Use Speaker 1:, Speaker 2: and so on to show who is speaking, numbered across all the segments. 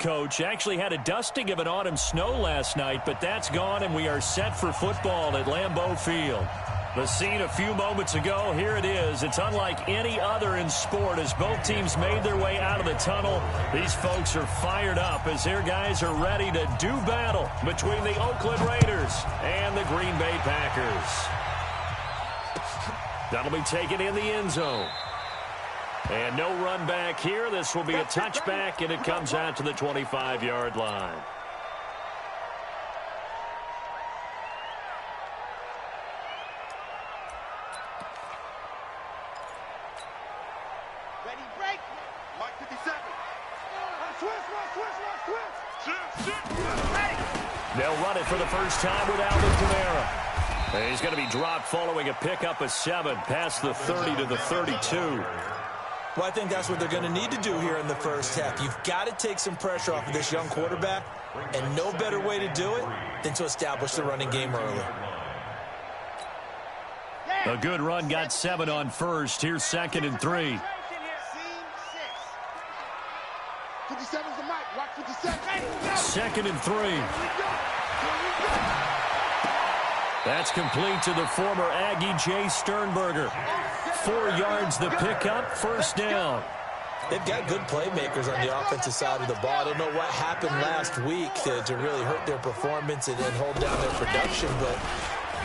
Speaker 1: coach. Actually had a dusting of an autumn snow last night, but that's gone, and we are set for football at Lambeau Field. The scene a few moments ago, here it is. It's unlike any other in sport as both teams made their way out of the tunnel. These folks are fired up as their guys are ready to do battle between the Oakland Raiders and the Green Bay Packers. That'll be taken in the end zone. And no run back here. This will be a touchback, and it comes out to the 25-yard line. They'll run it for the first time with Alvin Kamara. And he's going to be dropped following a pickup of 7 past the 30 to the 32.
Speaker 2: Well, I think that's what they're going to need to do here in the first half. You've got to take some pressure off of this young quarterback, and no better way to do it than to establish the running game early.
Speaker 1: A good run got 7 on first. Here's 2nd and 3.
Speaker 3: 57's the mic. Watch 57.
Speaker 1: 2nd and 3. That's complete to the former Aggie Jay Sternberger. 4 yards the pickup, first down.
Speaker 2: They've got good playmakers on the offensive side of the ball. I don't know what happened last week to really hurt their performance and hold down their production, but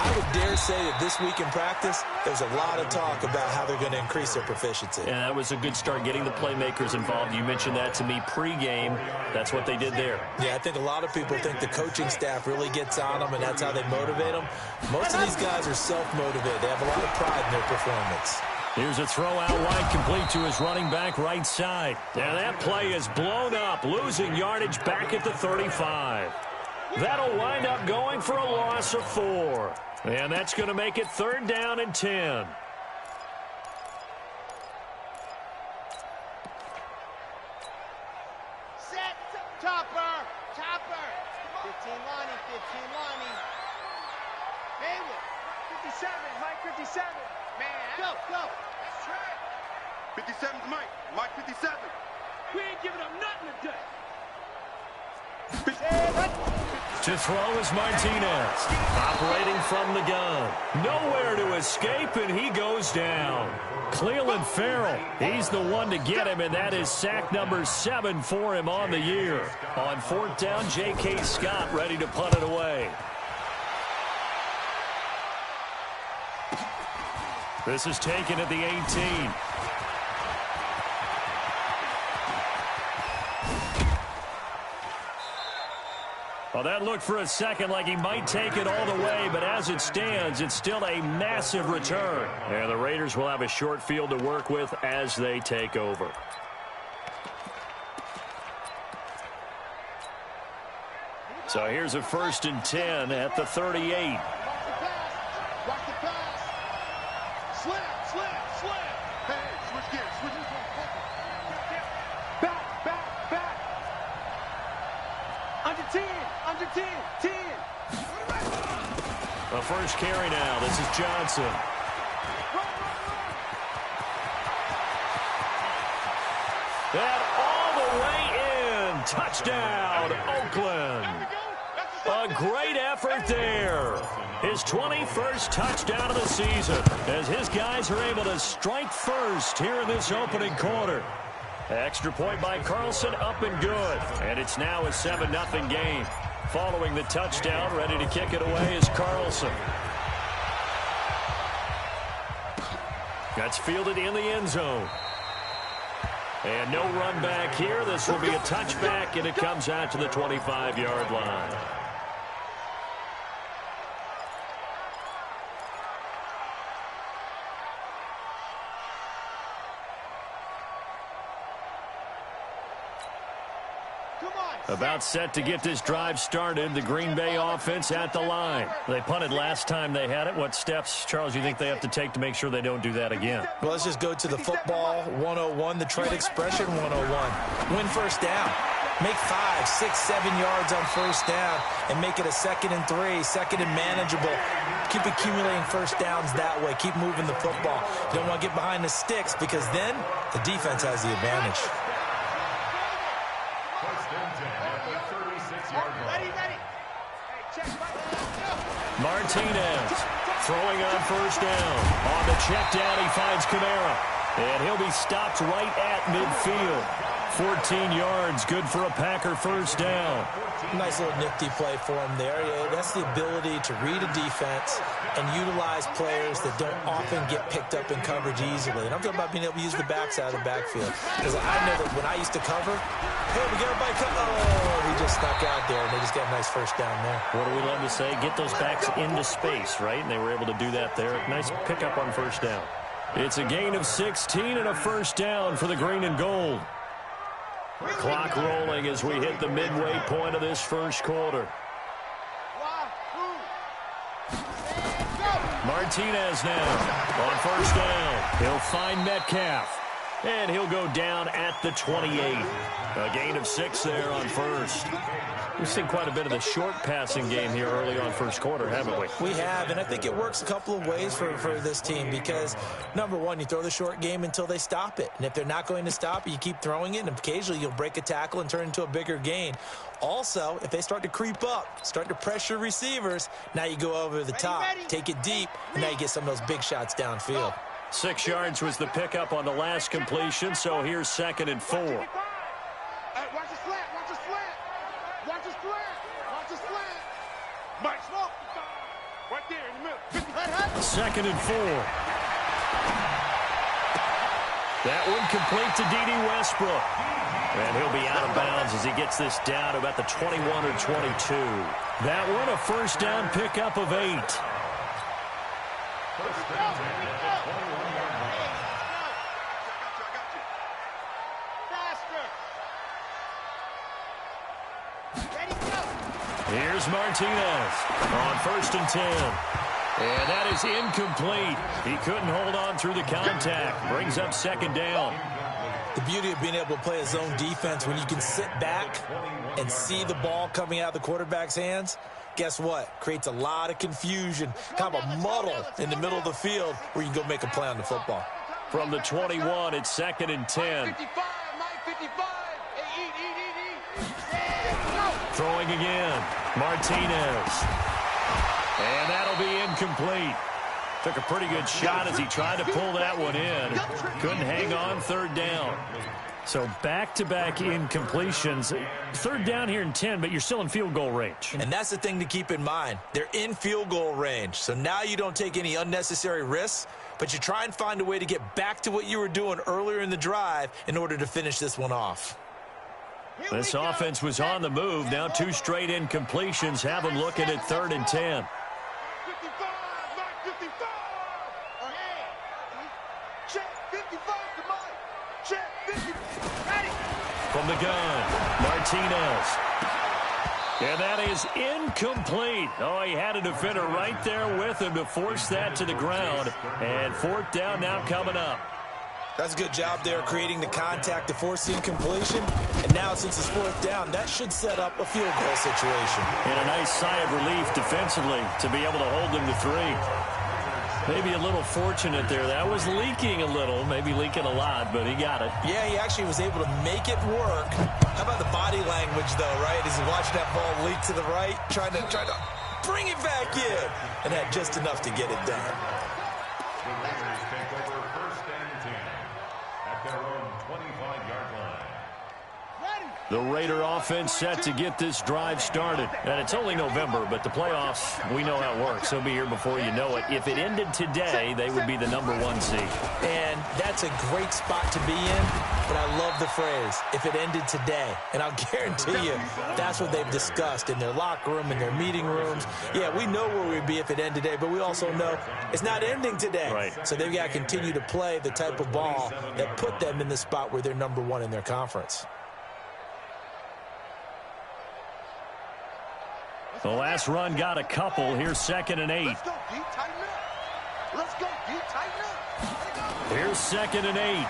Speaker 2: I would dare say that this week in practice, there's a lot of talk about how they're going to increase their proficiency.
Speaker 1: And that was a good start, getting the playmakers involved. You mentioned that to me pregame. That's what they did there.
Speaker 2: Yeah, I think a lot of people think the coaching staff really gets on them, and that's how they motivate them. Most of these guys are self-motivated. They have a lot of pride in their performance.
Speaker 1: Here's a throw out wide, complete to his running back right side. And that play is blown up, losing yardage back at the 35. That'll wind up going for a loss of 4. And that's going to make it 3rd down and 10.
Speaker 3: Set. Chopper. 15 Lonnie. Haywood. 57. Mike 57. Man. Go. That's right.
Speaker 4: 57's Mike 57.
Speaker 3: We ain't giving up nothing today.
Speaker 1: To throw is Martinez, operating from the gun. Nowhere to escape, and he goes down. Cleveland Farrell, he's the one to get him, and that is sack number 7 for him on the year. On 4th down, J.K. Scott ready to punt it away. This is taken at the 18. Well, that looked for a second like he might take it all the way, but as it stands, it's still a massive return. And the Raiders will have a short field to work with as they take over. So here's a 1st and 10 at the 38.
Speaker 3: Watch the pass. Slam.
Speaker 4: Hey, switch gears.
Speaker 3: Back. Under 10.
Speaker 1: The first carry now. This is Johnson. And all the way in. Touchdown, Oakland. A great effort there. His 21st touchdown of the season as his guys are able to strike first here in this opening quarter. Extra point by Carlson, up and good. And it's now a 7-0 game. Following the touchdown, ready to kick it away is Carlson. That's fielded in the end zone. And no run back here. This will be a touchback, and it comes out to the 25-yard line. About set to get this drive started. The Green Bay offense at the line. They punted last time they had it. What steps, Charles, you think they have to take to make sure they don't do that again?
Speaker 2: Well, let's just go to the football 101, the trade expression 101. Win first down. Make 5, 6, 7 yards on first down and make it a 2nd and 3, 2nd and manageable. Keep accumulating first downs that way. Keep moving the football. You don't want to get behind the sticks because then the defense has the advantage.
Speaker 1: Martinez throwing on first down. On the check down, he finds Kamara. And he'll be stopped right at midfield. 14 yards, good for a Packer first down.
Speaker 2: Nice little nifty play for him there. Yeah, that's the ability to read a defense and utilize players that don't often get picked up in coverage easily. And I'm talking about being able to use the backside of the backfield. Because I know that when I used to cover, hey, we got everybody cover. Oh, he just snuck out there, and they just got a nice first down there.
Speaker 1: What do we love to say? Get those backs into space, right? And they were able to do that there. Nice pickup on first down. It's a gain of 16 and a first down for the green and gold. Clock rolling as we hit the midway point of this first quarter. Martinez now on first down. He'll find Metcalf. And he'll go down at the 28. A gain of 6 there on first. We've seen quite a bit of the short passing game here early on first quarter, haven't we?
Speaker 2: We have, and I think it works a couple of ways for this team because, number one, you throw the short game until they stop it. And if they're not going to stop it, you keep throwing it, and occasionally you'll break a tackle and turn into a bigger gain. Also, if they start to creep up, start to pressure receivers, now you go over the top, take it deep, and now you get some of those big shots downfield.
Speaker 1: 6 yards was the pickup on the last completion, so here's 2nd and 4.
Speaker 3: Watch the slant, watch the slant. Watch the slant, watch the slant. Mike, smoke. Right there in the middle.
Speaker 1: 2nd and 4. That one complete to D.D. Westbrook. And he'll be out of bounds as he gets this down to about the 21 or 22. That one a first down pickup of 8. Here's Martinez on 1st and 10. And that is incomplete. He couldn't hold on through the contact. Brings up 2nd down.
Speaker 2: The beauty of being able to play a zone defense when you can sit back and see the ball coming out of the quarterback's hands, guess what? Creates a lot of confusion, kind of a muddle in the middle of the field where you can go make a play on the football.
Speaker 1: From the 21, it's 2nd and 10.
Speaker 3: 55, Mike 55. Hey, eat.
Speaker 1: Throwing again. Martinez. And that'll be incomplete. Took a pretty good shot as he tried to pull that one in. Couldn't hang on, 3rd down. So back-to-back incompletions. 3rd down here in 10, but you're still in field goal range.
Speaker 2: And that's the thing to keep in mind. They're in field goal range. So now you don't take any unnecessary risks, but you try and find a way to get back to what you were doing earlier in the drive in order to finish this one off.
Speaker 1: This offense was on the move. Now 2 straight incompletions have them looking at 3rd and 10.
Speaker 3: 55, Mike 55. Check 55 to Mike. Check 55. Ready.
Speaker 1: From the gun, Martinez. And that is incomplete. Oh, he had a defender right there with him to force that to the ground. And 4th down now coming up.
Speaker 2: That's a good job there creating the contact to force the incompletion. And now since it's 4th down, that should set up a field goal situation.
Speaker 1: And a nice sigh of relief defensively to be able to hold them to 3. Maybe a little fortunate there. That was leaking a little, maybe leaking a lot, but he got it.
Speaker 2: Yeah, he actually was able to make it work. How about the body language, though, right? As he watched that ball leak to the right, trying to bring it back in. And had just enough to get it done.
Speaker 1: The Raider offense set to get this drive started. And it's only November, but the playoffs, we know how it works. They'll be here before you know it. If it ended today, they would be the #1 seed.
Speaker 2: And that's a great spot to be in, but I love the phrase, if it ended today. And I'll guarantee you, that's what they've discussed in their locker room, in their meeting rooms. Yeah, we know where we'd be if it ended today, but we also know it's not ending today.
Speaker 1: Right.
Speaker 2: So they've got to continue to play the type of ball that put them in the spot where they're #1 in their conference.
Speaker 1: The last run got a couple. Here's 2nd and 8.
Speaker 3: Let's go deep, tighten up. Let's go deep, tighten up.
Speaker 1: Here's 2nd and 8.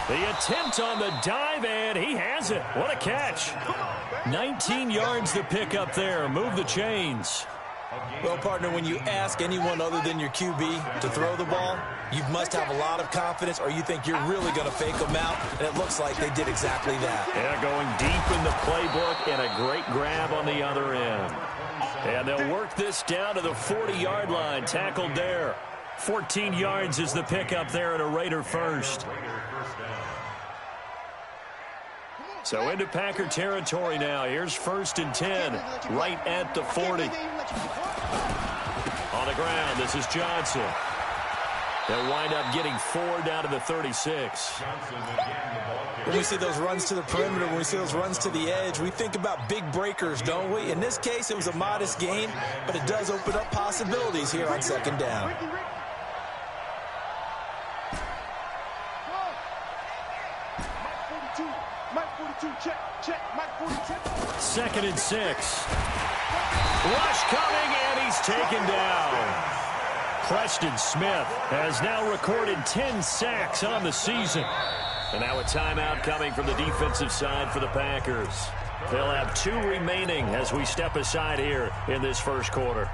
Speaker 1: The attempt on the dive, and he has it. What a catch. 19 yards to pick up there. Move the chains.
Speaker 2: Well, partner, when you ask anyone other than your QB to throw the ball, you must have a lot of confidence, or you think you're really going to fake them out, and it looks like they did exactly that.
Speaker 1: Yeah, going deep in the playbook and a great grab on the other end. And they'll work this down to the 40-yard line, tackled there. 14 yards is the pickup there at a Raider first. So into Packer territory now. Here's 1st and 10, right at the 40. On the ground, this is Johnson. They'll wind up getting 4 down to the 36.
Speaker 2: When we see those runs to the perimeter, when we see those runs to the edge, we think about big breakers, don't we? In this case, it was a modest gain, but it does open up possibilities here on 2nd down.
Speaker 3: Check, Mike 42.
Speaker 1: 2nd and 6. Rush coming, and he's taken down. Preston Smith has now recorded 10 sacks on the season. And now a timeout coming from the defensive side for the Packers. They'll have 2 remaining as we step aside here in this first quarter.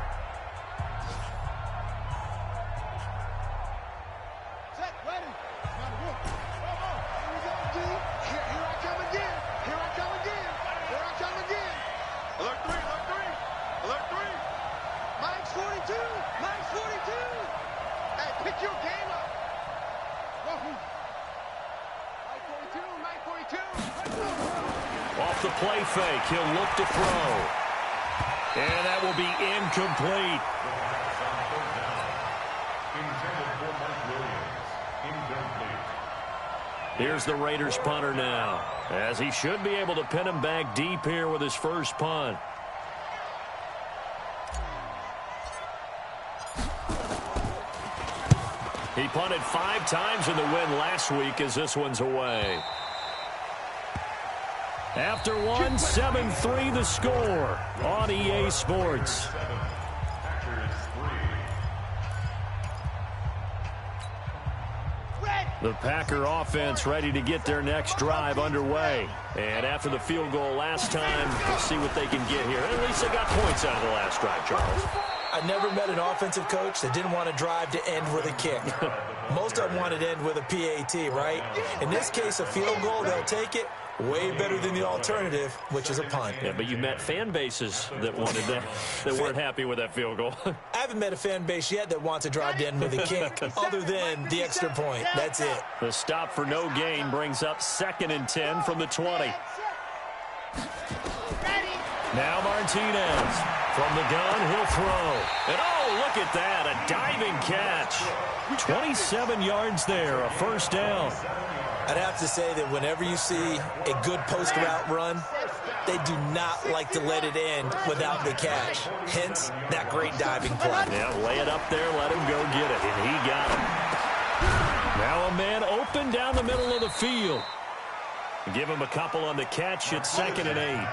Speaker 1: Off the play fake, he'll look to throw. And that will be incomplete. Here's the Raiders punter now, as he should be able to pin him back deep here with his first punt. He punted 5 times in the win last week as this one's away. After one, 7-3 the score on EA Sports. The Packer offense ready to get their next drive underway. And after the field goal last time, we'll see what they can get here. At least they got points out of the last drive, Charles.
Speaker 2: I never met an offensive coach that didn't want to drive to end with a kick. Most of them wanted to end with a PAT, right? In this case, a field goal, they'll take it. Way better than the alternative, which is a punt.
Speaker 1: Yeah, but you met fan bases that wanted that, that weren't happy with that field goal.
Speaker 2: I haven't met a fan base yet that wants to drive to end with a kick, other than the extra point. That's it.
Speaker 1: The stop for no gain brings up 2nd and 10 from the 20. Now Martinez. From the gun, he'll throw. And oh, look at that, a diving catch. 27 yards there, a first down.
Speaker 2: I'd have to say that whenever you see a good post route run, they do not like to let it end without the catch. Hence, that great diving play.
Speaker 1: Yeah, lay it up there, let him go get it, and he got it. Now a man open down the middle of the field. Give him a couple on the catch. It's 2nd and 8.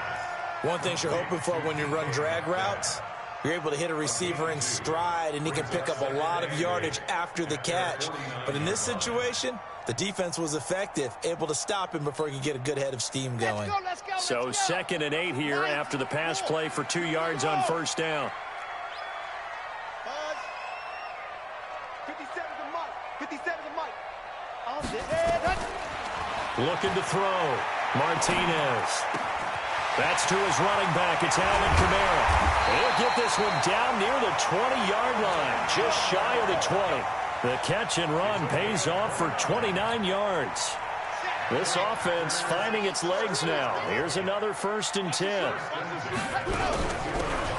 Speaker 2: One thing you're hoping for when you run drag routes, you're able to hit a receiver in stride, and he can pick up a lot of yardage after the catch. But in this situation, the defense was effective, able to stop him before he could get a good head of steam going.
Speaker 3: Let's go.
Speaker 1: So 2nd and 8 here after the pass play for 2 yards on first down.
Speaker 3: 57 to Mike. 57 to Mike.
Speaker 1: Looking to throw. Martinez. That's to his running back. It's Alvin Kamara. He'll get this one down near the 20-yard line, just shy of the 20. The catch and run pays off for 29 yards. This offense finding its legs now. Here's another 1st and 10.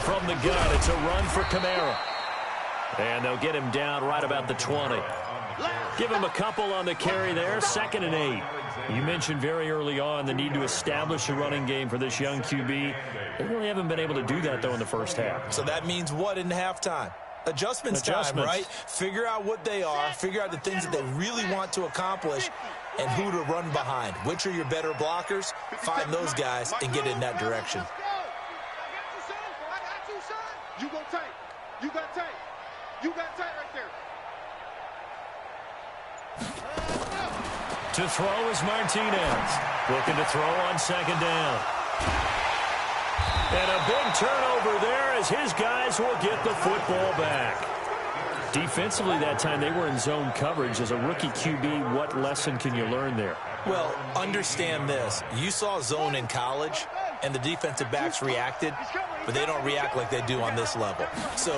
Speaker 1: From the gun, it's a run for Kamara. And they'll get him down right about the 20. Give him a couple on the carry there, 2nd and 8. You mentioned very early on the need to establish a running game for this young QB. They really haven't been able to do that, though, in the first half.
Speaker 2: So that means what in halftime? Adjustments time, right? Figure out what they are, figure out the things that they really want to accomplish, and who to run behind. Which are your better blockers? Find those guys and get in that direction.
Speaker 3: You go tight. You got tight. You got tight right there.
Speaker 1: To throw is Martinez. Looking to throw on 2nd down. And a big turnover there as his guys will get the football back. Defensively that time, they were in zone coverage. As a rookie QB, what lesson can you learn there?
Speaker 2: Well, understand this. You saw zone in college, and the defensive backs reacted, but they don't react like they do on this level. So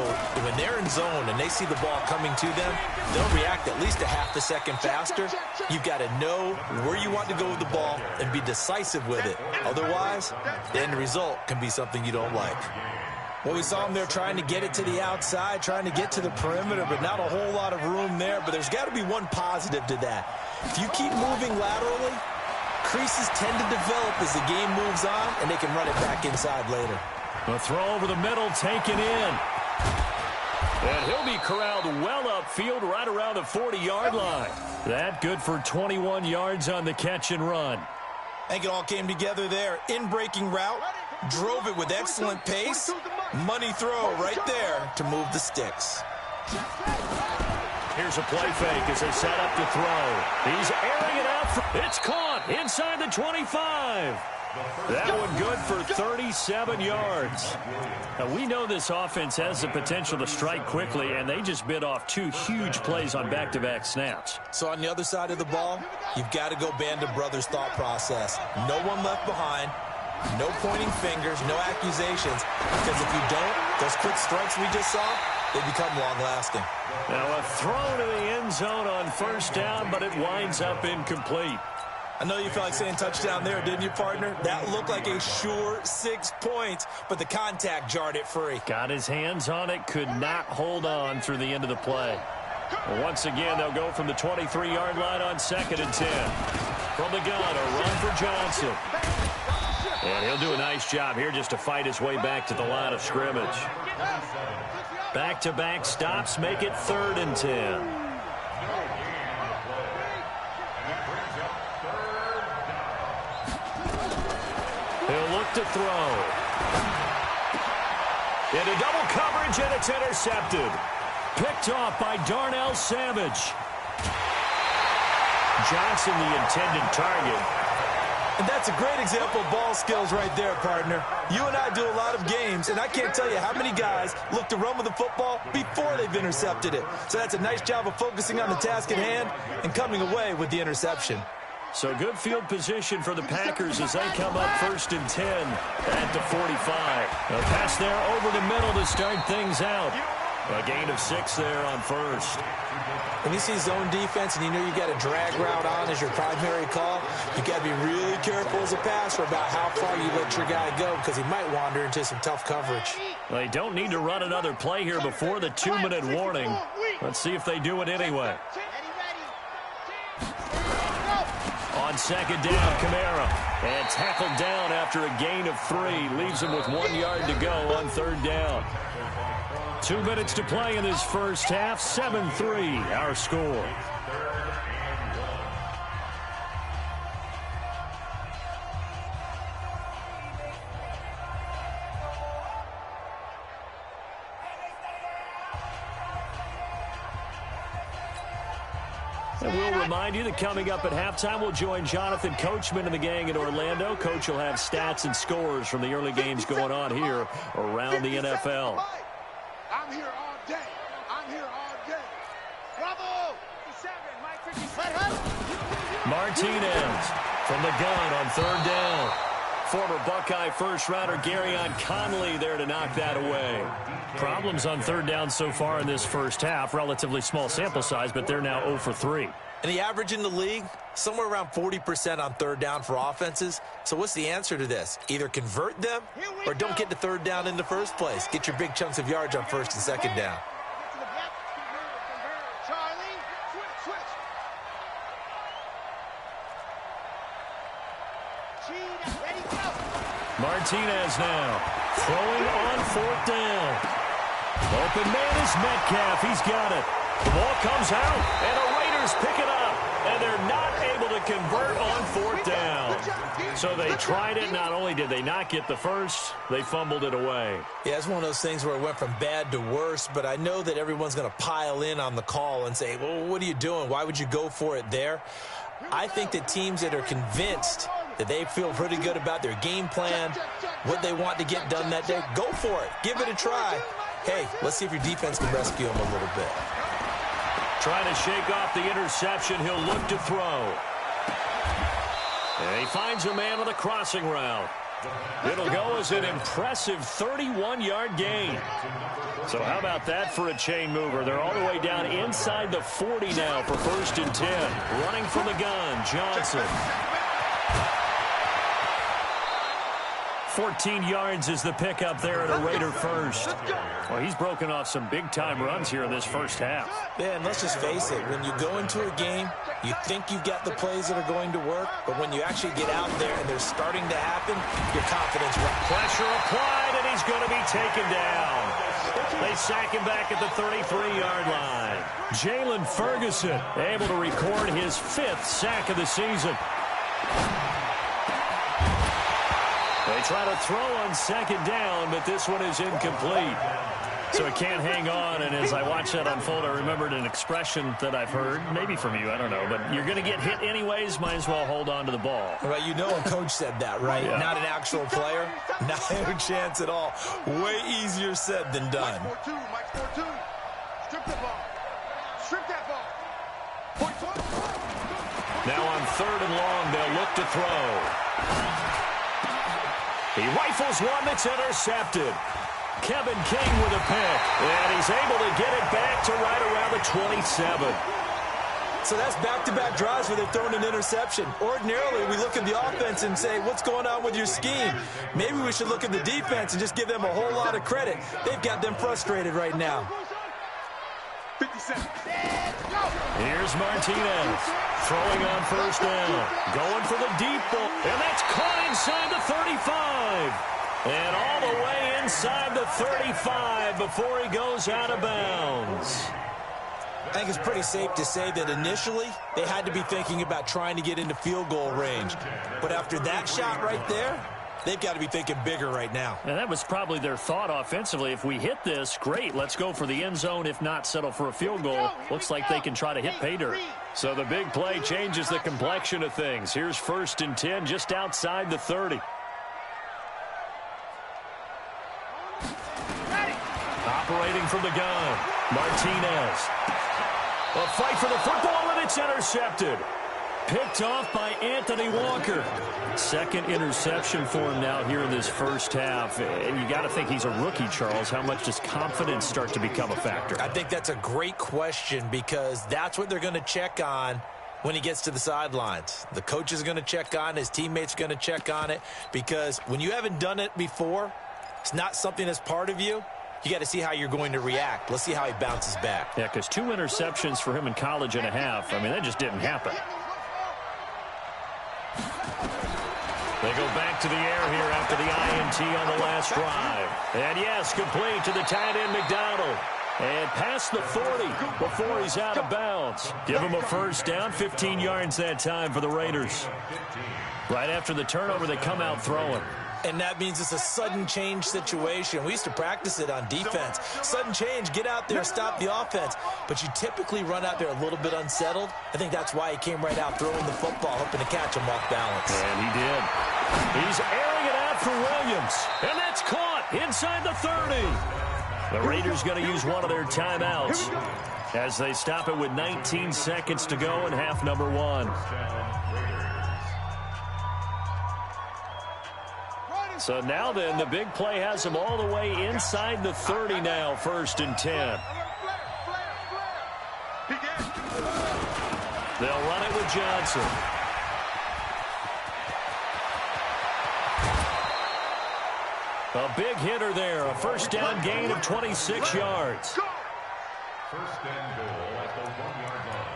Speaker 2: when they're in zone and they see the ball coming to them, they'll react at least a half a second faster. You've got to know where you want to go with the ball and be decisive with it. Otherwise, the end result can be something you don't like. Well, we saw them there trying to get it to the outside, trying to get to the perimeter, but not a whole lot of room there. But there's got to be one positive to that. If you keep moving laterally, creases tend to develop as the game moves on, and they can run it back inside later.
Speaker 1: The throw over the middle taken in. And he'll be corralled well upfield right around the 40-yard line. That good for 21 yards on the catch and run.
Speaker 2: I think it all came together there. In-breaking route, drove it with excellent pace. Money throw right there to move the sticks.
Speaker 1: Here's a play fake as they set up to throw. He's airing it out. It's caught inside the 25. That one good for 37 yards. Now, we know this offense has the potential to strike quickly, and they just bit off two huge plays on back-to-back snaps.
Speaker 2: So on the other side of the ball, you've got to go Band of Brothers thought process. No one left behind. No pointing fingers, no accusations, because if you don't, those quick strikes we just saw, they become long-lasting.
Speaker 1: Now a throw to the end zone on first down, but it winds up incomplete.
Speaker 2: I know you felt like saying touchdown there, didn't you, partner? That looked like a sure 6 points, but the contact jarred it free.
Speaker 1: Got his hands on it, could not hold on through the end of the play. Well, once again, they'll go from the 23-yard line on 2nd and 10. From the gun, a run for Johnson. And he'll do a nice job here just to fight his way back to the line of scrimmage. Back-to-back stops make it 3rd and 10. He'll look to throw. Into double coverage, and it's intercepted. Picked off by Darnell Savage. Johnson, the intended target.
Speaker 2: And that's a great example of ball skills right there, partner. You and I do a lot of games, and I can't tell you how many guys look to run with the football before they've intercepted it. So that's a nice job of focusing on the task at hand and coming away with the interception.
Speaker 1: So good field position for the Packers as they come up 1st and 10 at the 45. A pass there over the middle to start things out. A gain of 6 there on first.
Speaker 2: When you see zone defense and you know you got a drag route on as your primary call, you got to be really careful as a passer about how far you let your guy go because he might wander into some tough coverage.
Speaker 1: They don't need to run another play here before the 2-minute warning. Let's see if they do it anyway. On 2nd down, Kamara. And tackled down after a gain of 3. Leaves him with 1 yard to go on 3rd down. 2 minutes to play in this first half. 7-3, our score. And we'll remind you that coming up at halftime, we'll join Jonathan Coachman and the gang in Orlando. Coach will have stats and scores from the early games going on here around the NFL.
Speaker 3: I'm here all day. I'm here all day. Bravo! 57,
Speaker 1: Martinez from the gun on 3rd down. Former Buckeye first-rounder Garyon Conley there to knock that away. Problems on 3rd down so far in this first half. Relatively small sample size, but they're now 0 for 3.
Speaker 2: And the average in the league, somewhere around 40% on 3rd down for offenses. So what's the answer to this? Either convert them or don't get to 3rd down in the first place. Get your big chunks of yards on 1st and 2nd down.
Speaker 1: Martinez now throwing on 4th down. Open man is Metcalf. He's got it. The ball comes out, and the Raiders pick it up, and they're not able to convert on 4th down. So they tried it. Not only did they not get the first, they fumbled it away.
Speaker 2: Yeah, it's one of those things where it went from bad to worse, but I know that everyone's going to pile in on the call and say, well, what are you doing? Why would you go for it there? I think that teams that are convinced that they feel pretty good about their game plan, what they want to get done that day, go for it. Give it a try. Hey, let's see if your defense can rescue them a little bit.
Speaker 1: Trying to shake off the interception. He'll look to throw. And he finds a man on the crossing route. It'll go as an impressive 31-yard gain. So how about that for a chain mover? They're all the way down inside the 40 now for 1st and 10. Running from the gun, Johnson. 14 yards is the pickup there at a Raider first. Well, he's broken off some big-time runs here in this first half.
Speaker 2: Yeah, and let's just face it. When you go into a game, you think you've got the plays that are going to work, but when you actually get out there and they're starting to happen, your confidence runs.
Speaker 1: Pressure applied, and he's going to be taken down. They sack him back at the 33-yard line. Jalen Ferguson able to record his 5th sack of the season. They try to throw on 2nd down, but this one is incomplete. So it can't hang on, and as I watch that unfold, I remembered an expression that I've heard, maybe from you, I don't know, but you're going to get hit anyways, might as well hold on to the ball.
Speaker 2: Right, you know a coach said that, right?
Speaker 1: Yeah.
Speaker 2: Not an actual player. Not a chance at all. Way easier said than done.
Speaker 3: Mike 4-2, Mike 4-2. Strip the ball. Strip that ball.
Speaker 1: Now on 3rd and long, they'll look to throw. He rifles one that's intercepted. Kevin King with a pick, and he's able to get it back to right around the 27.
Speaker 2: So that's back-to-back drives where they've thrown an interception. Ordinarily, we look at the offense and say, what's going on with your scheme? Maybe we should look at the defense and just give them a whole lot of credit. They've got them frustrated right now.
Speaker 3: 57.
Speaker 1: Here's Martinez throwing on 1st down. Going for the deep ball, and that's caught inside the 35. And all the way inside the 35 before he goes out of bounds.
Speaker 2: I think it's pretty safe to say that initially they had to be thinking about trying to get into field goal range. But after that shot right there, they've got to be thinking bigger right now.
Speaker 1: And that was probably their thought offensively. If we hit this, great. Let's go for the end zone. If not, settle for a field goal. Looks like they can try to hit pay dirt. So the big play changes the complexion of things. Here's 1st and 10 just outside the 30. Operating from the gun, Martinez. A fight for the football, and it's intercepted. Picked off by Anthony Walker. 2nd interception for him now here in this first half. And you got to think he's a rookie, Charles. How much does confidence start to become a factor?
Speaker 2: I think that's a great question because that's what they're going to check on when he gets to the sidelines. The coach is going to check on it. His teammates are going to check on it because when you haven't done it before, it's not something that's part of you. You got to see how you're going to react. Let's see how he bounces back.
Speaker 1: Yeah, because 2 interceptions for him in college and a half. I mean, that just didn't happen. They go back to the air here after the INT on the last drive. And yes, complete to the tight end McDonald. And past the 40 before he's out of bounds. Give him a 1st down, 15 yards that time for the Raiders. Right after the turnover, they come out throwing.
Speaker 2: And that means it's a sudden change situation. We used to practice it on defense. Sudden change, get out there, stop the offense. But you typically run out there a little bit unsettled. I think that's why he came right out throwing the football, hoping to catch him off balance.
Speaker 1: And he did. He's airing it out for Williams. And that's caught inside the 30. The Raiders going to use one of their timeouts as they stop it with 19 seconds to go in half number 1. So now then, the big play has them all the way inside the 30 now, 1st and 10. They'll run it with Johnson. A big hitter there, a 1st down gain of 26 yards.
Speaker 5: 1st and goal at the 1-yard line.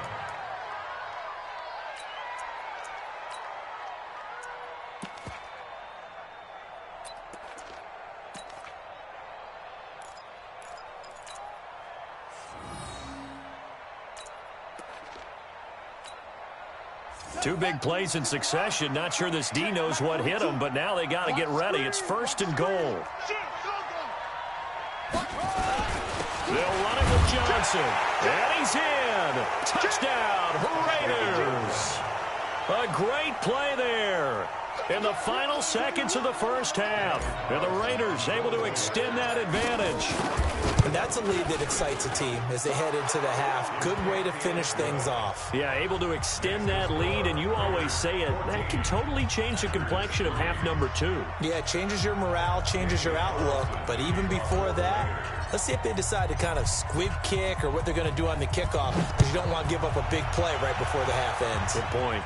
Speaker 1: Two big plays in succession. Not sure this D knows what hit him, but now they got to get ready. It's 1st and goal. They'll run it with Johnson. And he's in. Touchdown, Raiders. A great play there. in the final seconds of the first half. And the Raiders able to extend that advantage.
Speaker 2: And that's a lead that excites a team as they head into the half. Good way to finish things off.
Speaker 1: Yeah, able to extend that lead, and you always say it, that can totally change the complexion of half number 2.
Speaker 2: Yeah, it changes your morale, changes your outlook. But even before that, let's see if they decide to kind of squib kick or what they're going to do on the kickoff, because you don't want to give up a big play right before the half ends.
Speaker 1: Good point.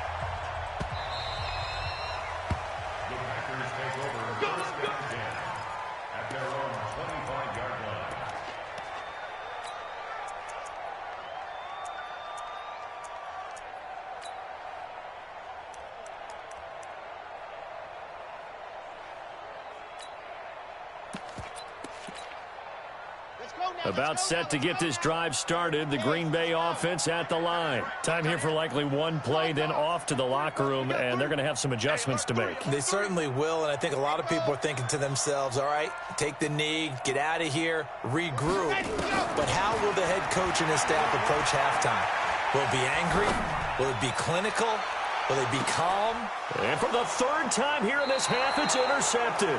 Speaker 1: About set to get this drive started. The Green Bay offense at the line. Time here for likely one play, then off to the locker room, and they're going to have some adjustments to make.
Speaker 2: They certainly will, and I think a lot of people are thinking to themselves, all right, take the knee, get out of here, regroup. But how will the head coach and his staff approach halftime? Will it be angry? Will it be clinical? Will they be calm?
Speaker 1: And for the third time here in this half, it's intercepted.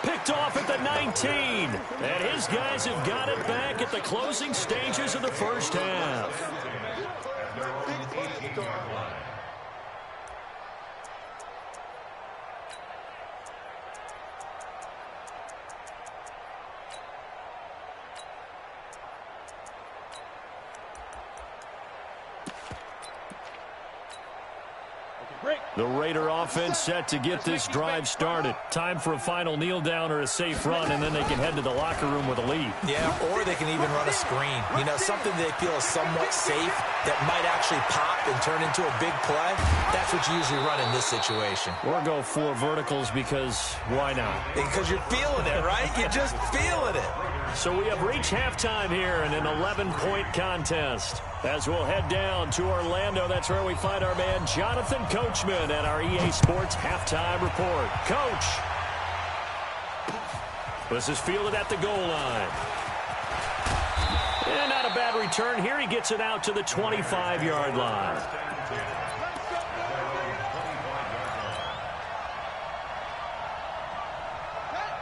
Speaker 1: Picked off at the 19. And his guys have got it back at the closing stages of the first half. The Raider offense set to get this drive started. Time for a final kneel down or a safe run, and then they can head to the locker room with a lead.
Speaker 2: Yeah, or they can even run a screen. You know, something they feel is somewhat safe that might actually pop and turn into a big play. That's what you usually run in this situation.
Speaker 1: Or go 4 verticals because why not?
Speaker 2: Because you're feeling it, right? You're just feeling it.
Speaker 1: So we have reached halftime here in an 11-point contest. As we'll head down to Orlando, that's where we find our man Jonathan Coachman at our EA Sports Halftime Report. Coach, this is fielded at the goal line. And not a bad return here. He gets it out to the 25-yard line.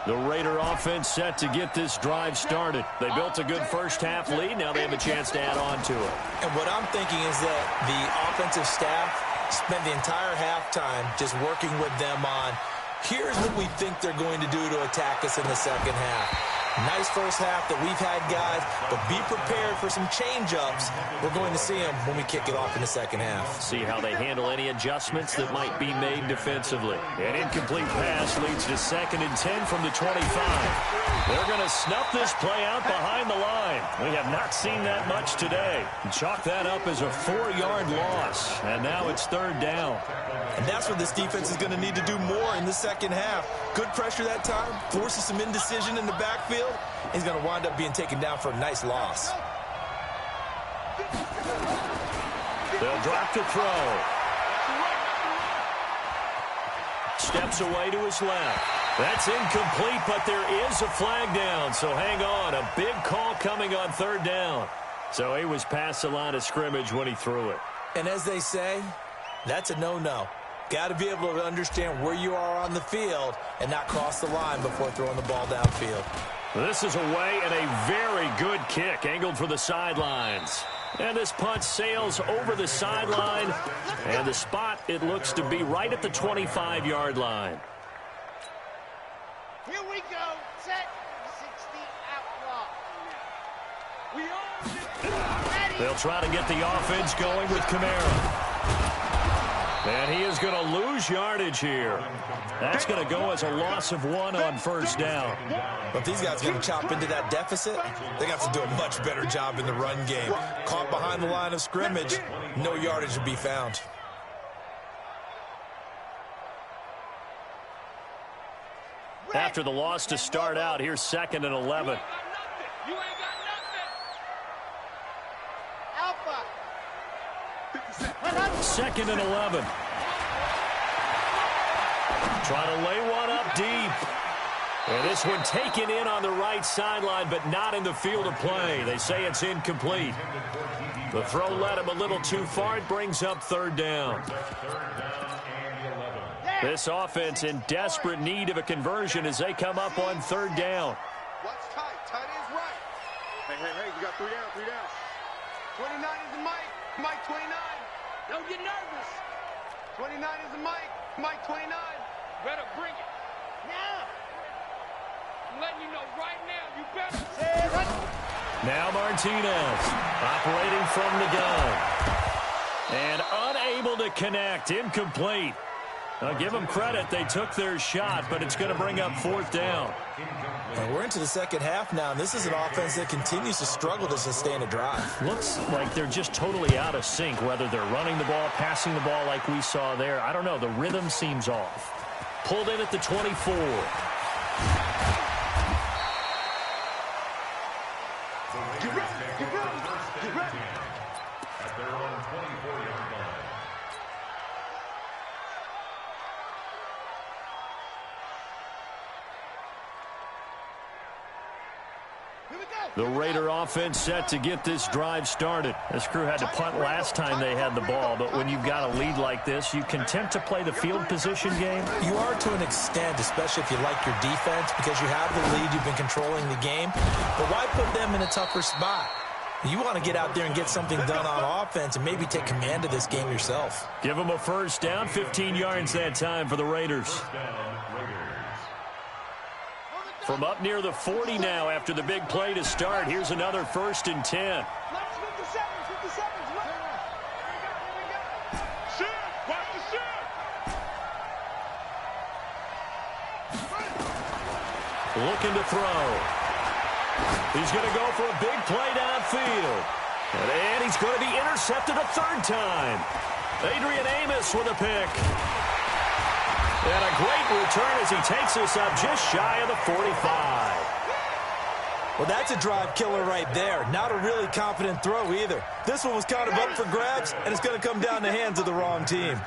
Speaker 1: The Raider offense set to get this drive started. They built a good first half lead. Now they have a chance to add on to it.
Speaker 2: And what I'm thinking is that the offensive staff spent the entire halftime just working with them on, here's what we think they're going to do to attack us in the second half. Nice first half that we've had, guys, but be prepared for some change-ups. We're going to see them when we kick it off in the second half.
Speaker 1: See how they handle any adjustments that might be made defensively. An incomplete pass leads to 2nd and 10 from the 25. They're going to snuff this play out behind the line. We have not seen that much today. Chalk that up as a 4-yard loss, and now it's 3rd down.
Speaker 2: And that's what this defense is going to need to do more in the second half. Good pressure that time, forces some indecision in the backfield. He's going to wind up being taken down for a nice loss.
Speaker 1: They'll drop to throw. Steps away to his left. That's incomplete, but there is a flag down, so hang on. A big call coming on 3rd down. So he was past the line of scrimmage when he threw it.
Speaker 2: And as they say, that's a no-no. Got to be able to understand where you are on the field and not cross the line before throwing the ball downfield.
Speaker 1: This is away and a very good kick, angled for the sidelines. And this punt sails over the sideline, and the spot, it looks to be right at the 25-yard line.
Speaker 3: Here we go. Set 60 outlaw.
Speaker 1: They'll try to get the offense going with Kamara. And he is going to lose yardage here. That's going to go as a loss of 1 on 1st down.
Speaker 2: But if these guys are going to chop into that deficit, they have to do a much better job in the run game. Caught behind the line of scrimmage, no yardage to be found.
Speaker 1: After the loss to start out, here's 2nd and 11.
Speaker 3: You ain't got nothing. Alpha.
Speaker 1: 2nd and 11. Trying to lay one up deep. And this one taken in on the right sideline, but not in the field of play. They say it's incomplete. The throw led him a little too far. It brings up 3rd down. This offense in desperate need of a conversion as they come up on third down.
Speaker 4: What's tight? Tight is right. Hey, we got 3 down, 3 down. 29 is the Mike. Mike 29. Don't get nervous. 29 is the Mike. Mike 29. Better bring it. Now. I'm letting you know right now, you better.
Speaker 1: Now Martinez operating from the gun. And unable to connect. Incomplete. I'll give them credit. They took their shot, but it's going to bring up fourth down.
Speaker 2: And we're into the second half now, and this is an offense that continues to struggle to sustain a drive.
Speaker 1: Looks like they're just totally out of sync, whether they're running the ball, passing the ball like we saw there. I don't know. The rhythm seems off. Pulled in at the 24.
Speaker 5: At their own 24-yard line.
Speaker 1: The Raider offense set to get this drive started. This crew had to punt last time they had the ball, but when you've got a lead like this, you can tend to play the field position game.
Speaker 2: You are to an extent, especially if you like your defense, because you have the lead, you've been controlling the game. But why put them in a tougher spot? You want to get out there and get something done on offense and maybe take command of this game yourself.
Speaker 1: Give them a first down, 15 yards that time for the Raiders. From up near the 40 now after the big play to start. Here's another 1st and 10. Looking to throw. He's going to go for a big play downfield. And he's going to be intercepted a third time. Adrian Amos with a pick. And a great return as he takes us up just shy of the 45.
Speaker 2: Well, that's a drive killer right there. Not a really confident throw either. This one was kind of up for grabs, and it's going to come down the hands of the wrong team.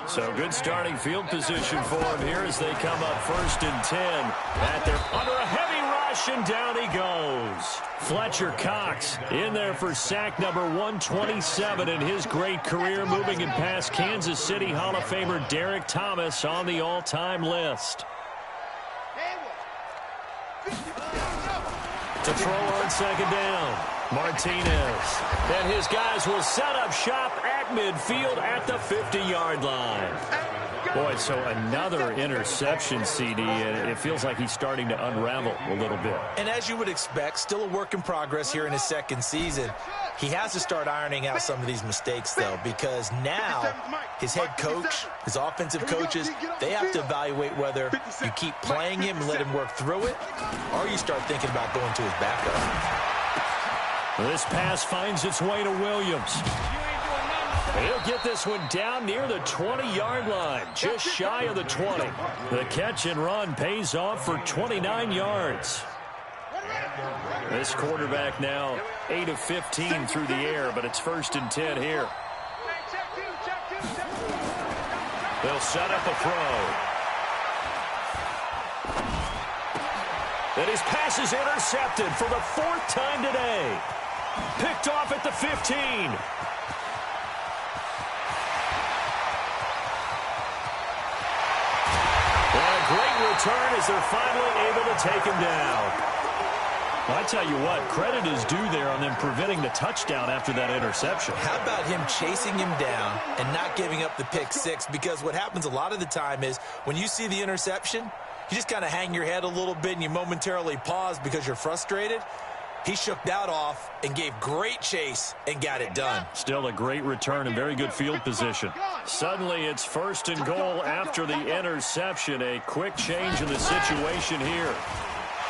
Speaker 1: So good starting field position for him here as they come up 1st and 10. At their under a heavy rush, and down he goes. Fletcher Cox in there for sack number 127 in his great career, moving and past Kansas City Hall of Famer Derek Thomas on the all-time list. To throw on second down, Martinez. And his guys will set up shop at midfield at the 50-yard line. Boy, so another interception, CD, and it feels like he's starting to unravel a little bit.
Speaker 2: And as you would expect, still a work in progress here in his second season. He has to start ironing out some of these mistakes, though, because now his head coach, his offensive coaches, they have to evaluate whether you keep playing him and let him work through it, or you start thinking about going to his backup.
Speaker 1: This pass finds its way to Williams. He'll get this one down near the 20-yard line, just shy of the 20. The catch and run pays off for 29 yards. This quarterback now 8 of 15 through the air, but it's 1st and 10 here. They'll set up a throw. And his pass is intercepted for the 4th time today. Picked off at the 15. Great return as they're finally able to take him down. Well, I tell you what, credit is due there on them preventing the touchdown after that interception.
Speaker 2: How about him chasing him down and not giving up the pick six? Because what happens a lot of the time is when you see the interception, you just kind of hang your head a little bit and you momentarily pause because you're frustrated. He shook that off and gave great chase and got it done.
Speaker 1: Still a great return and very good field position. Suddenly it's 1st and goal after the interception. A quick change in the situation here.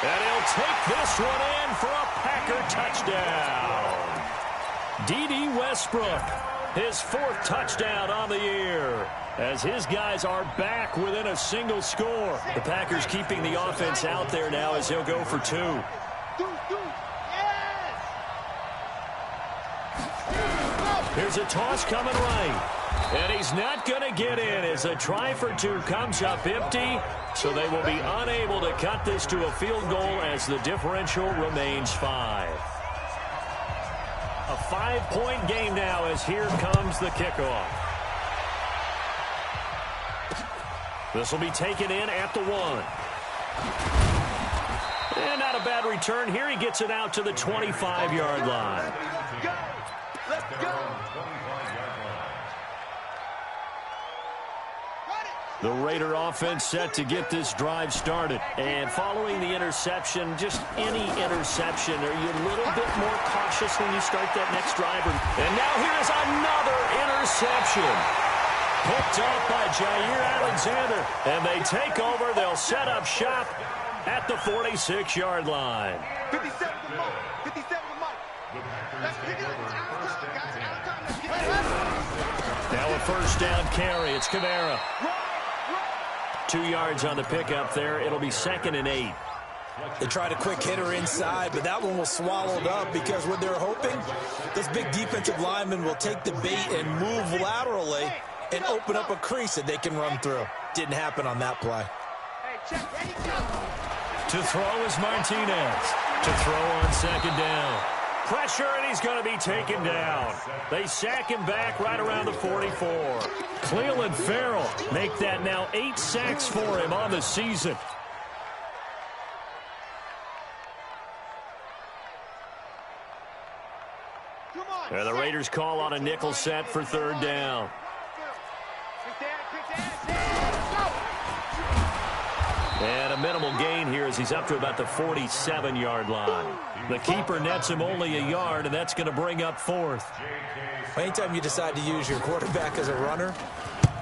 Speaker 1: And he'll take this one in for a Packer touchdown. D.D. Westbrook, his 4th touchdown on the year, as his guys are back within a single score. The Packers keeping the offense out there now as he'll go for 2. Here's a toss coming right. And he's not going to get in as a try for 2 comes up empty. So they will be unable to cut this to a field goal as the differential remains 5. A 5-point game now as here comes the kickoff. This will be taken in at the 1. And not a bad return here. He gets it out to the 25-yard line.
Speaker 4: Let's go! Let's go!
Speaker 1: The Raider offense set to get this drive started. And following the interception, just any interception, are you a little bit more cautious when you start that next drive? And now here's another interception. Picked up by Jair Alexander. And they take over. They'll set up shop at the 46-yard line.
Speaker 4: 57 to Mike. 57 to Mike. Let's pick it up. It's out of time, guys. Out of time. Let's get it.
Speaker 1: Now a first down carry. It's Kamara. 2 yards on the pickup there. It'll be 2nd and 8.
Speaker 2: They tried a quick hitter inside, but that one was swallowed up because what they're hoping, this big defensive lineman will take the bait and move laterally and open up a crease that they can run through. Didn't happen on that play.
Speaker 4: Hey, check. Ready, go.
Speaker 1: To throw is Martinez. To throw on 2nd down. Pressure, and he's going to be taken down. They sack him back right around the 44. Cleveland Farrell make that now 8 sacks for him on the season.
Speaker 4: Come on.
Speaker 1: And the Raiders call on a nickel set for 3rd down. And a minimal gain here as he's up to about the 47-yard line. The keeper nets him only a yard, and that's going to bring up 4th.
Speaker 2: Anytime you decide to use your quarterback as a runner,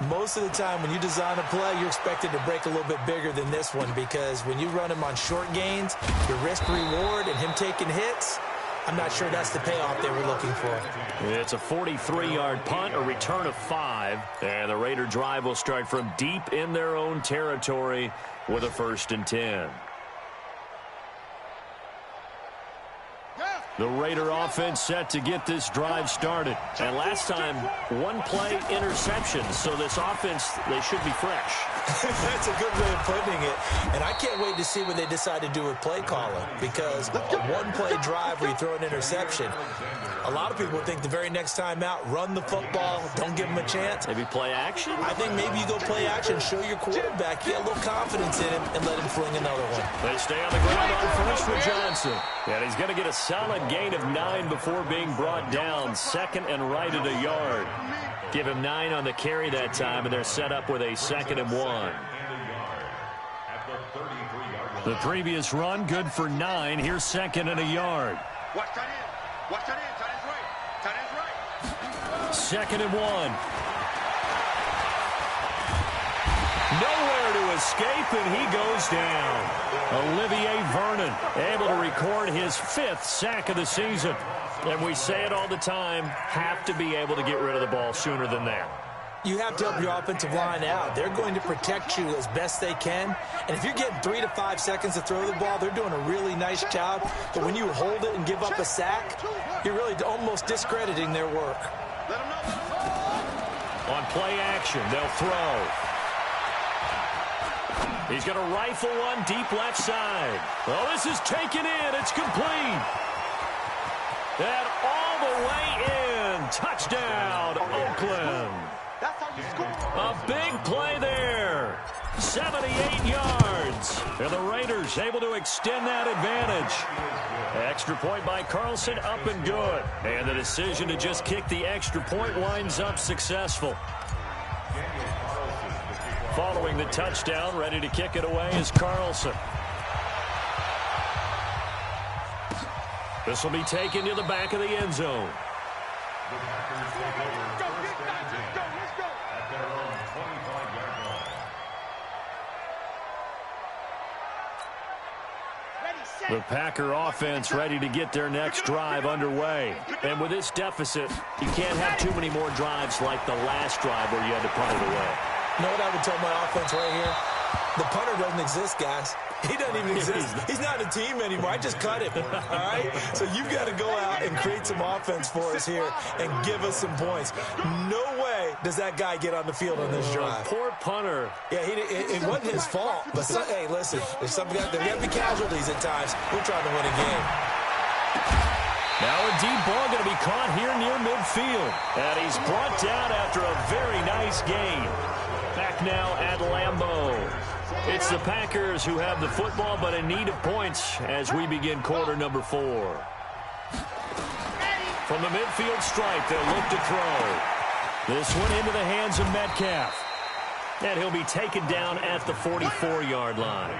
Speaker 2: most of the time when you design a play, you're expected to break a little bit bigger than this one because when you run him on short gains, your risk-reward and him taking hits, I'm not sure that's the payoff they were looking for.
Speaker 1: It's a 43-yard punt, a return of 5, and the Raider drive will start from deep in their own territory with a 1st and 10. The Raider offense set to get this drive started. And last time, 1 play interception. So this offense, they should be fresh.
Speaker 2: That's a good way of putting it. And I can't wait to see what they decide to do with play calling. Because a 1-play drive where you throw an interception, a lot of people think the very next time out, run the football, don't give them a chance.
Speaker 1: Maybe play action?
Speaker 2: I think maybe you go play action, show your quarterback, you get a little confidence in him, and let him fling another one.
Speaker 1: They stay on the ground on 1st for Johnson. And he's going to get a solid gain of 9 before being brought down. 2nd and right at a yard. Give him 9 on the carry that time, and they're set up with a 2nd and 1. The previous run, good for 9. Here's 2nd and a yard.
Speaker 4: Watch tight end. Watch tight end. Tight end's right. Tight end's right.
Speaker 1: 2nd and 1. Nowhere to escape, and he goes down. Olivier Vernon able to record his 5th sack of the season. And we say it all the time, have to be able to get rid of the ball sooner than that.
Speaker 2: You have to help your offensive line out. They're going to protect you as best they can. And if you're getting 3 to 5 seconds to throw the ball, they're doing a really nice job. But when you hold it and give up a sack, you're really almost discrediting their work.
Speaker 1: On play action, they'll throw. He's going to rifle one deep left side. Well, this is taken in. It's complete. And all the way in. Touchdown, Oakland.
Speaker 4: That's how you score.
Speaker 1: A big play there. 78 yards. And the Raiders able to extend that advantage. Extra point by Carlson, up and good. And the decision to just kick the extra point winds up successful. Following the touchdown, ready to kick it away is Carlson. This will be taken to the back of the end zone. The Packer offense ready to get their next drive underway. And with this deficit, you can't have too many more drives like the last drive where you had to punt it away.
Speaker 2: You know what I would tell my offense right here? The punter doesn't exist, guys. He doesn't even exist. He's not a team anymore. I just cut him, all right? So you've got to go out and create some offense for us here and give us some points. No way does that guy get on the field on this drive.
Speaker 1: Poor punter.
Speaker 2: Yeah, it wasn't his fault. But, hey, listen, there's got to be casualties at times. We're trying to win a game.
Speaker 1: Now a deep ball going to be caught here near midfield. And he's brought down after a very nice gain. Back now at Lambeau. It's the Packers who have the football, but in need of points as we begin quarter number 4. From the midfield stripe, they'll look to throw. This one into the hands of Metcalf. And he'll be taken down at the 44-yard line.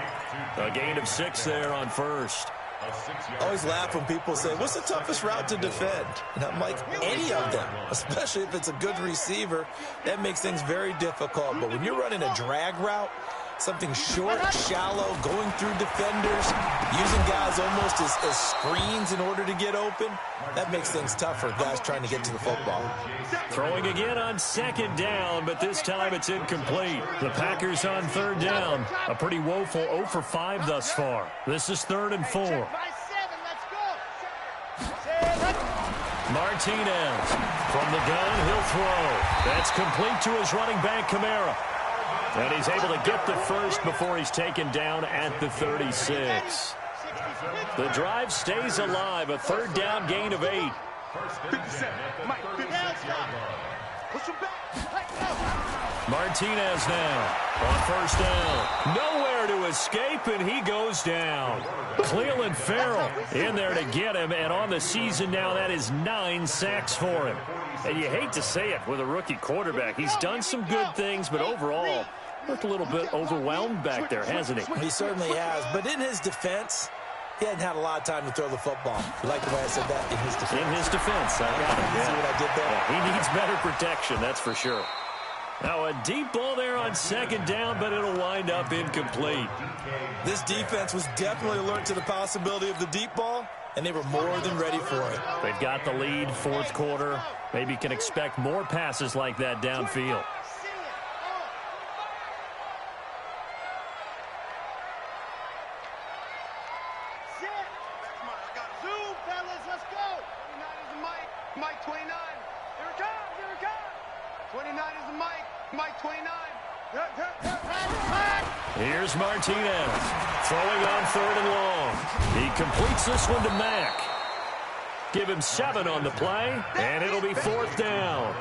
Speaker 1: A gain of 6 there on first.
Speaker 2: I always laugh when people say, what's the toughest route to defend? And I'm like, any of them, especially if it's a good receiver. That makes things very difficult. But when you're running a drag route, something short, shallow, going through defenders, using guys almost as screens in order to get open, that makes things tough for guys trying to get to the football.
Speaker 1: Throwing again on second down, but this time it's incomplete. The Packers on third down. A pretty woeful 0 for 5 thus far. This is 3rd and 4. Martinez from the gun, he'll throw. That's complete to his running back, Kamara. And he's able to get the first before he's taken down at the 36. The drive stays alive. A third down gain of 8. Martinez now on first down. Nowhere to escape, and he goes down. Cleveland Farrell in there to get him, and on the season now, that is 9 sacks for him. And you hate to say it with a rookie quarterback. He's done some good things, but overall, looked a little bit overwhelmed back there, hasn't he?
Speaker 2: He certainly has. But in his defense, he hadn't had a lot of time to throw the football. You like the way I said that? In his defense.
Speaker 1: In his defense. I got it.
Speaker 2: Yeah. See what I did there?
Speaker 1: Yeah, he needs better protection, that's for sure. Now a deep ball there on second down, but it'll wind up incomplete.
Speaker 2: This defense was definitely alert to the possibility of the deep ball, and they were more than ready for it.
Speaker 1: They've got the lead, fourth quarter. Maybe can expect more passes like that downfield.
Speaker 4: Mike 29. Here it comes. Here it comes. 29 is the Mike. Mike 29.
Speaker 1: Here's Martinez throwing on 3rd and long. He completes this one to Mack. Give him 7 on the play, and it'll be 4th down.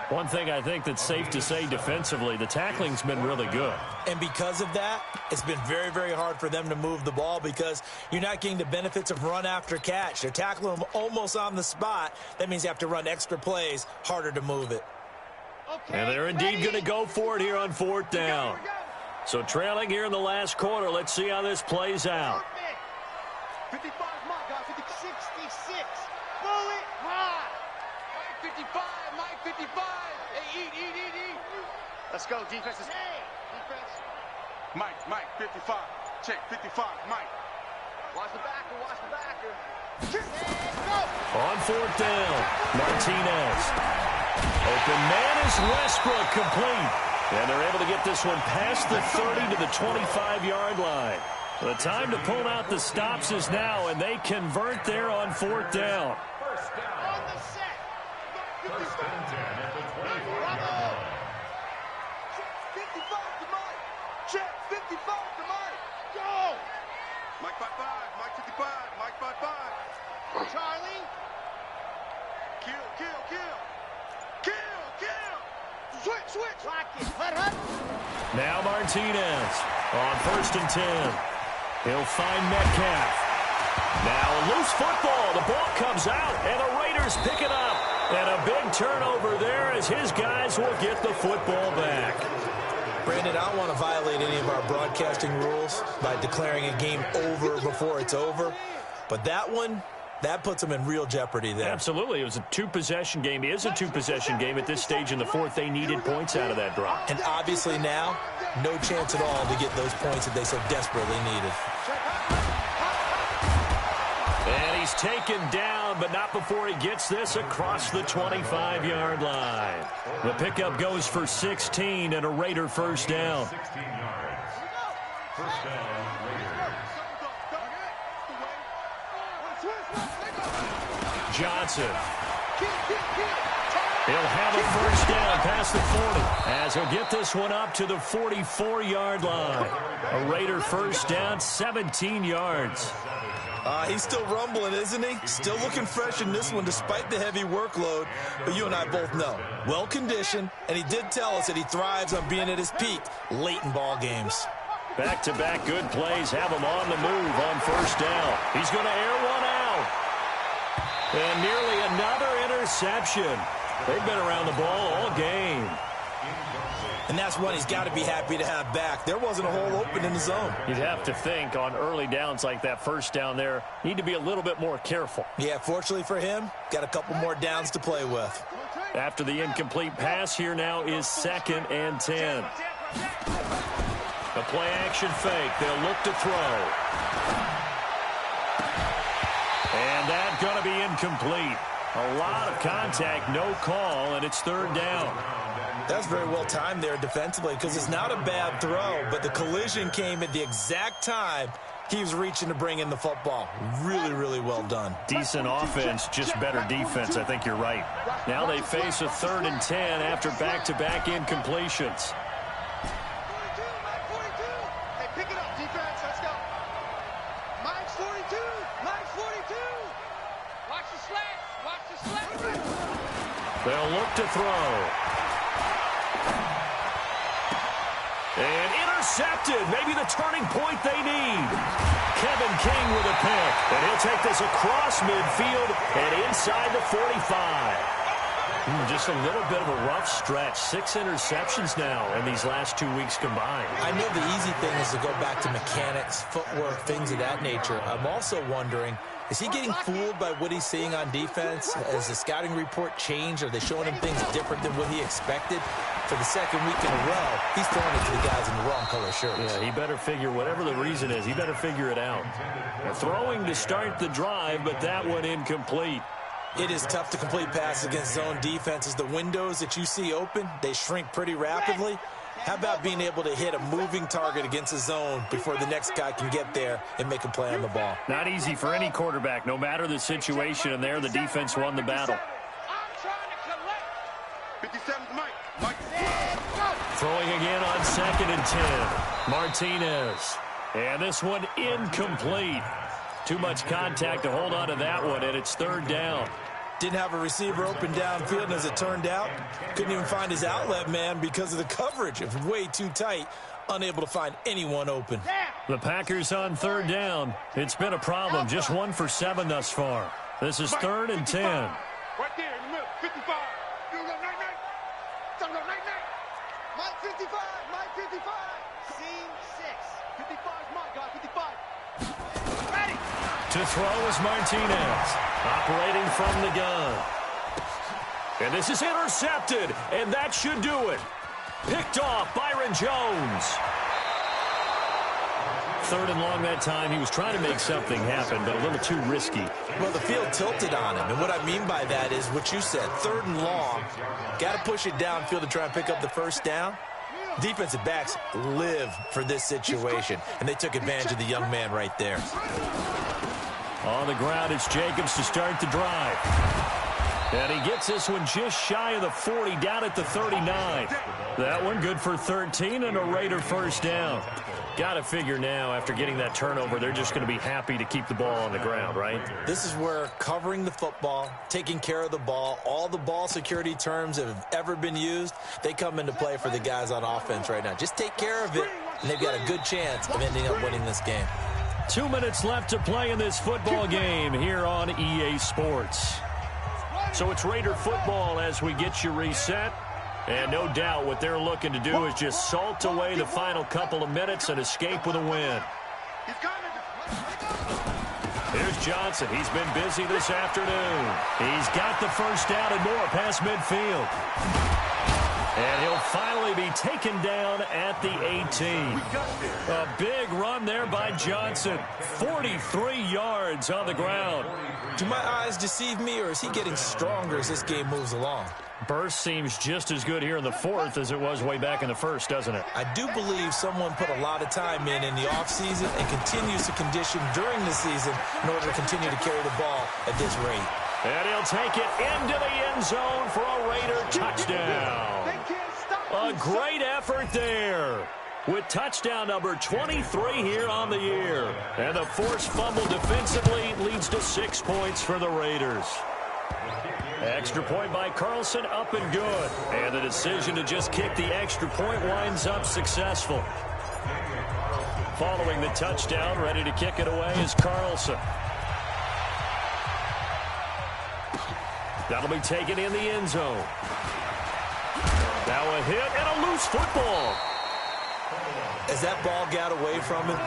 Speaker 1: One thing I think that's safe to say defensively, the tackling's been really good.
Speaker 2: And because of that, it's been very, very hard for them to move the ball because you're not getting the benefits of run after catch. They're tackling them almost on the spot. That means you have to run extra plays, harder to move it.
Speaker 1: And they're indeed going to go for it here on 4th down. So trailing here in the last quarter, let's see how this plays out.
Speaker 4: 55 Mike, 66. Pull it high. Mike 55, Mike 55. Hey, eat. Let's go, defenses. Defense. Mike, 55. Check, 55, Mike. Watch the backer.
Speaker 1: On 4th down, Martinez. Open man is Westbrook, complete. And they're able to get this one past the 30 to the 25-yard line. The time to pull out the stops is now, and they convert there on 4th down.
Speaker 4: On the set.
Speaker 5: 1st and 10 at the 25.
Speaker 4: Check 55 to Mike. Check 55 to Mike. Go. Mike 55. Mike 55. Mike 55. Charlie. Kill. Switch. Lock it. Hut.
Speaker 1: Now Martinez on 1st and 10. He'll find Metcalf. Now a loose football. The ball comes out, and the Raiders pick it up. And a big turnover there as his guys will get the football back.
Speaker 2: Brandon, I don't want to violate any of our broadcasting rules by declaring a game over before it's over. But that one, that puts them in real jeopardy there.
Speaker 1: Absolutely. It was a 2-possession game. It is a 2-possession game at this stage in the 4th. They needed points out of that drive.
Speaker 2: And obviously now, no chance at all to get those points that they so desperately needed.
Speaker 1: And he's taken down, but not before he gets this across the 25-yard line. The pickup goes for 16 and a Raider first down.
Speaker 5: 16 yards. First down, Raiders.
Speaker 1: Johnson. He'll have a first down past the 40 as he'll get this one up to the 44-yard line. A Raider first down, 17 yards.
Speaker 2: He's still rumbling, isn't he? Still looking fresh in this one despite the heavy workload. But you and I both know, well-conditioned, and he did tell us that he thrives on being at his peak late in ball games.
Speaker 1: Back-to-back good plays have him on the move on first down. He's going to air one out. And nearly another interception. They've been around the ball all game.
Speaker 2: And that's one he's got to be happy to have back. There wasn't a hole open in the zone.
Speaker 1: You'd have to think on early downs like that first down there, need to be a little bit more careful.
Speaker 2: Yeah, fortunately for him, got a couple more downs to play with.
Speaker 1: After the incomplete pass, here now is 2nd and 10. A play-action fake. They'll look to throw. And that's going to be incomplete. A lot of contact, no call, and it's 3rd down.
Speaker 2: That's very well timed there defensively because it's not a bad throw, but the collision came at the exact time he was reaching to bring in the football. Really, really well done.
Speaker 1: Decent offense, just better defense. I think you're right. Now they face a 3rd and 10 after back-to-back incompletions. They'll look to throw. And intercepted. Maybe the turning point they need. Kevin King with a pick. And he'll take this across midfield and inside the 45. Just a little bit of a rough stretch. 6 interceptions now in these last 2 weeks combined.
Speaker 2: I know the easy thing is to go back to mechanics, footwork, things of that nature. I'm also wondering, is he getting fooled by what he's seeing on defense? Has the scouting report changed? Are they showing him things different than what he expected? For the 2nd week in a row, he's throwing it to the guys in the wrong color shirts.
Speaker 1: Yeah, he better figure, whatever the reason is, he better figure it out. Throwing to start the drive, but that one incomplete.
Speaker 2: It is tough to complete passes against zone defenses. The windows that you see open, they shrink pretty rapidly. How about being able to hit a moving target against a zone before the next guy can get there and make a play on the ball?
Speaker 1: Not easy for any quarterback, no matter the situation, and there the defense won the battle.
Speaker 3: 57's Mike.
Speaker 1: Throwing again on 2nd and 10. Martinez. And this one incomplete. Too much contact to hold on to that one, and it's 3rd down.
Speaker 2: Didn't have a receiver open downfield, and as it turned out, couldn't even find his outlet man because of the coverage. It was way too tight, unable to find anyone open.
Speaker 1: The Packers on 3rd down. It's been a problem, just 1 for 7 thus far. This is 3rd and 10.
Speaker 3: Right there in the middle, 55. You go night-night. Go night-night. Mike 55, Mike 55. Scene 6. 55 is my guy, 55. Ready.
Speaker 1: To throw is Martinez, operating from the gun. And this is intercepted, and that should do it. Picked off Byron Jones. 3rd and long that time. He was trying to make something happen, but a little too risky.
Speaker 2: Well, the field tilted on him, and what I mean by that is what you said. 3rd and long, got to push it downfield to try and pick up the first down. Defensive backs live for this situation, and they took advantage of the young man right there.
Speaker 1: On the ground, it's Jacobs to start the drive. And he gets this one just shy of the 40, down at the 39. That one good for 13 and a Raider first down. Got to figure now, after getting that turnover, they're just going to be happy to keep the ball on the ground, right?
Speaker 2: This is where covering the football, taking care of the ball, all the ball security terms that have ever been used, they come into play for the guys on offense right now. Just take care of it, and they've got a good chance of ending up winning this game.
Speaker 1: 2 minutes left to play in this football game here on EA Sports. So it's Raider football as we get you reset. And no doubt what they're looking to do is just salt away the final couple of minutes and escape with a win. Here's Johnson. He's been busy this afternoon. He's got the first down and more past midfield. And he'll finally be taken down at the 18. A big run there by Johnson. 43 yards on the ground.
Speaker 2: Do my eyes deceive me, or is he getting stronger as this game moves along?
Speaker 1: Burst seems just as good here in the 4th as it was way back in the 1st, doesn't it?
Speaker 2: I do believe someone put a lot of time in the offseason and continues to condition during the season in order to continue to carry the ball at this rate.
Speaker 1: And he'll take it into the end zone for a Raider touchdown. A great effort there, with touchdown number 23 here on the year. And the forced fumble defensively leads to 6 points for the Raiders. Extra point by Carlson, up and good. And the decision to just kick the extra point winds up successful. Following the touchdown, ready to kick it away is Carlson. That'll be taken in the end zone. Now a hit and a loose football.
Speaker 2: As that ball got away from him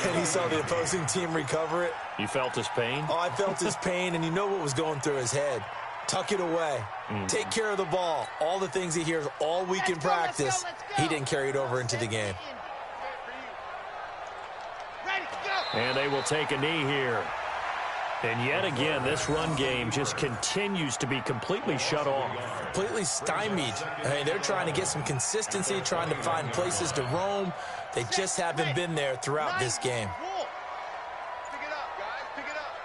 Speaker 2: and he saw the opposing team recover it.
Speaker 1: You felt his pain?
Speaker 2: Oh, I felt his pain, and you know what was going through his head. Tuck it away. Take care of the ball. All the things he hears all week in practice, he didn't carry it over into the game.
Speaker 1: And they will take a knee here. And yet again, this run game just continues to be completely shut off.
Speaker 2: Completely stymied. I mean, they're trying to get some consistency, trying to find places to roam. They just haven't been there throughout this game.
Speaker 4: Pick it up, guys. Pick it up.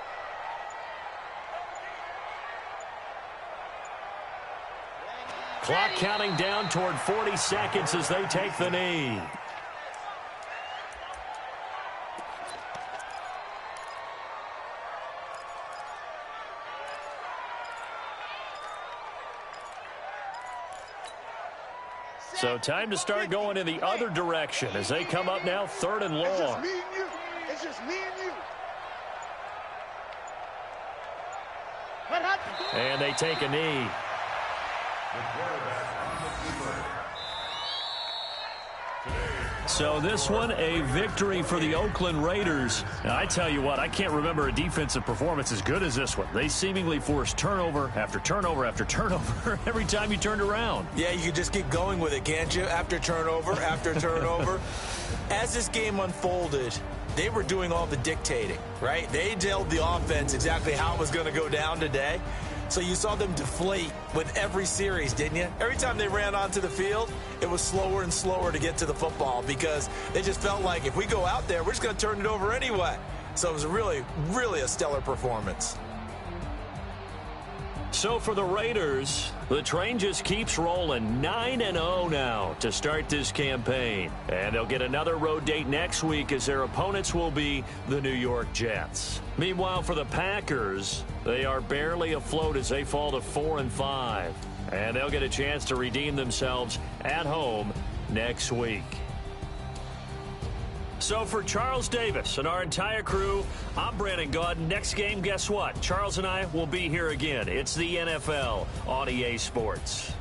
Speaker 1: Clock counting down toward 40 seconds as they take the knee. So time to start going in the other direction as they come up now 3rd and long.
Speaker 4: It's just me and you. It's just me and you.
Speaker 1: And they take a knee. So this one, a victory for the Oakland Raiders. Now, I tell you what, I can't remember a defensive performance as good as this one. They seemingly forced turnover after turnover after turnover every time you turned around.
Speaker 2: Yeah, you can just keep going with it, can't you? After turnover, after turnover. As this game unfolded, they were doing all the dictating, right? They told the offense exactly how it was going to go down today. So you saw them deflate with every series, didn't you? Every time they ran onto the field, it was slower and slower to get to the football because they just felt like if we go out there, we're just going to turn it over anyway. So it was really, really a stellar performance.
Speaker 1: So for the Raiders, the train just keeps rolling 9-0 now to start this campaign. And they'll get another road date next week as their opponents will be the New York Jets. Meanwhile, for the Packers, they are barely afloat as they fall to 4-5. And they'll get a chance to redeem themselves at home next week. So for Charles Davis and our entire crew, I'm Brandon Gaudin. Next game, guess what? Charles and I will be here again. It's the NFL on EA Sports.